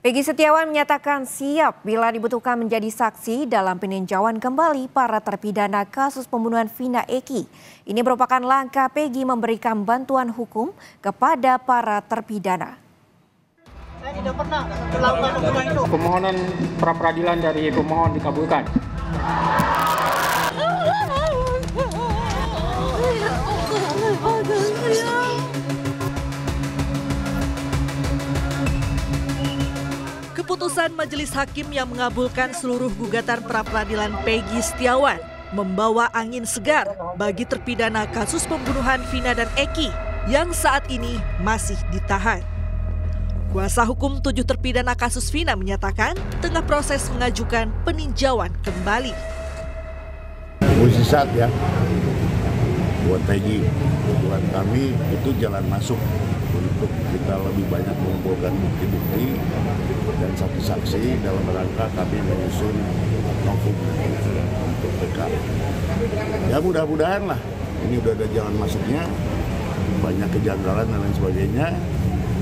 Peggy Setiawan menyatakan siap bila dibutuhkan menjadi saksi dalam peninjauan kembali para terpidana kasus pembunuhan Vina Eki. Ini merupakan langkah Peggy memberikan bantuan hukum kepada para terpidana. Saya tidak pernah melakukan hukuman itu. Permohonan pra peradilan dari pemohon dikabulkan. Keputusan Majelis Hakim yang mengabulkan seluruh gugatan pra-peradilan Peggy Setiawan membawa angin segar bagi terpidana kasus pembunuhan Vina dan Eki yang saat ini masih ditahan. Kuasa hukum 7 terpidana kasus Vina menyatakan tengah proses mengajukan peninjauan kembali. Mujizat ya, buat Peggy, buat kami itu jalan masuk untuk kita lebih banyak mengumpulkan bukti-bukti dan saksi-saksi dalam rangka kami menyusun novum untuk PK. Ya mudah-mudahan lah, ini udah ada jalan masuknya, banyak kejanggalan dan lain sebagainya.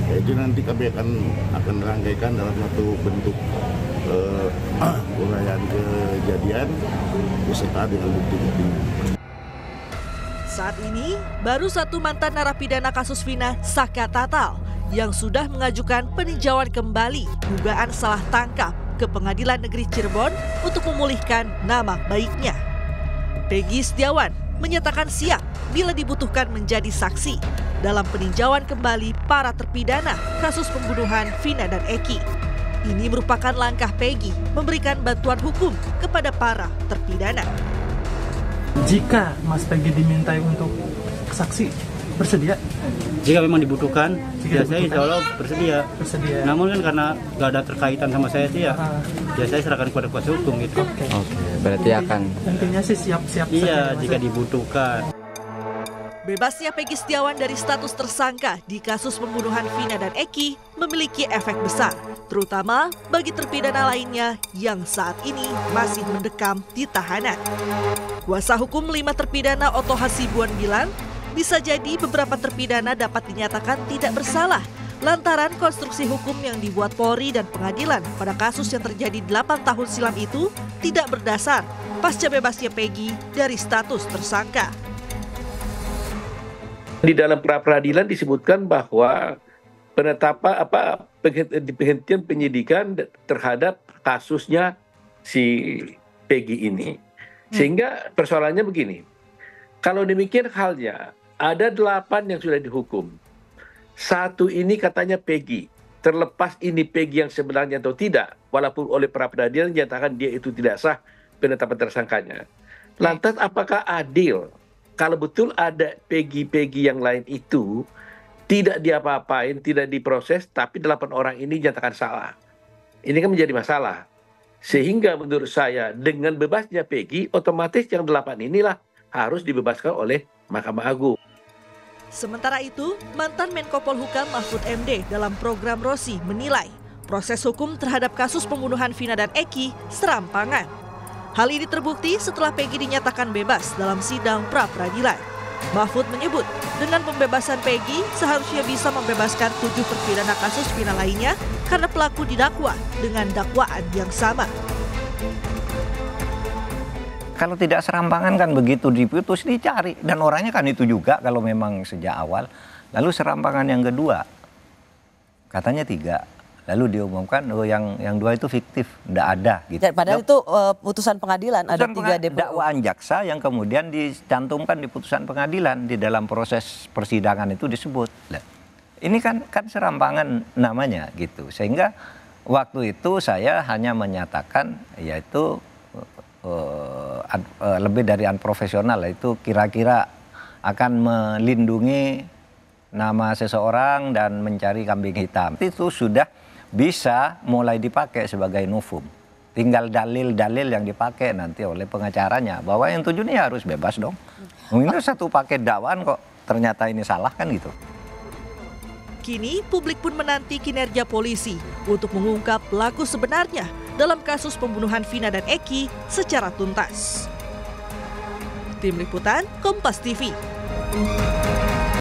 Ya itu nanti kami akan rangkaikan dalam satu bentuk uraian kejadian beserta dengan bukti-buktinya. Saat ini, baru satu mantan narapidana kasus Vina, Saka Tatal, yang sudah mengajukan peninjauan kembali dugaan salah tangkap ke Pengadilan Negeri Cirebon untuk memulihkan nama baiknya. Peggy Setiawan menyatakan siap bila dibutuhkan menjadi saksi dalam peninjauan kembali para terpidana kasus pembunuhan Vina dan Eki. Ini merupakan langkah Peggy memberikan bantuan hukum kepada para terpidana. Jika Mas Peggy dimintai untuk saksi, bersedia? Jika memang dibutuhkan, saya insya Allah bersedia. Namun kan karena nggak ada terkaitan sama saya sih ya, saya serahkan kepada kuasa hukum gitu. Oke, berarti akan. Intinya sih siap-siap. Iya, jika dibutuhkan. Bebasnya Peggy Setiawan dari status tersangka di kasus pembunuhan Vina dan Eki memiliki efek besar, terutama bagi terpidana lainnya yang saat ini masih mendekam di tahanan. Kuasa hukum 5 terpidana Otto Hasibuan bilang, bisa jadi beberapa terpidana dapat dinyatakan tidak bersalah lantaran konstruksi hukum yang dibuat Polri dan pengadilan pada kasus yang terjadi 8 tahun silam itu tidak berdasar pasca bebasnya Peggy dari status tersangka. Di dalam pra-peradilan disebutkan bahwa penetapan penghentian penyidikan terhadap kasusnya si Peggy ini. Sehingga persoalannya begini. Kalau demikian halnya, ada 8 yang sudah dihukum. 1 ini katanya Peggy. Terlepas ini Peggy yang sebenarnya atau tidak, walaupun oleh pra-peradilan dinyatakan dia itu tidak sah penetapan tersangkanya. Lantas apakah adil kalau betul ada Peggy yang lain itu tidak diapa-apain, tidak diproses, tapi 8 orang ini dinyatakan salah. Ini kan menjadi masalah. Sehingga menurut saya dengan bebasnya Peggy, otomatis yang 8 inilah harus dibebaskan oleh Mahkamah Agung. Sementara itu, mantan Menko Polhukam Mahfud MD dalam program Rosi menilai proses hukum terhadap kasus pembunuhan Vina dan Eki serampangan. Hal ini terbukti setelah Peggy dinyatakan bebas dalam sidang pra-peradilan. Mahfud menyebut, dengan pembebasan Peggy seharusnya bisa membebaskan 7 terpidana kasus Vina lainnya karena pelaku didakwa dengan dakwaan yang sama. Kalau tidak serampangan kan begitu diputus dicari. Dan orangnya kan itu juga kalau memang sejak awal. Lalu serampangan yang kedua, katanya 3. Lalu diumumkan yang 2 itu fiktif, tidak ada. Gitu. Padahal itu putusan pengadilan, ada 3 DPO. Dakwaan jaksa yang kemudian dicantumkan di putusan pengadilan di dalam proses persidangan itu disebut. Ini kan serampangan namanya gitu. Sehingga waktu itu saya hanya menyatakan yaitu lebih dari unprofesional, itu kira-kira akan melindungi nama seseorang dan mencari kambing hitam. Itu sudah bisa mulai dipakai sebagai novum. Tinggal dalil-dalil yang dipakai nanti oleh pengacaranya bahwa yang 7 ini harus bebas dong. Ini satu paket dakwaan kok ternyata ini salah kan gitu. Kini publik pun menanti kinerja polisi untuk mengungkap pelaku sebenarnya dalam kasus pembunuhan Vina dan Eki secara tuntas. Tim Liputan Kompas TV.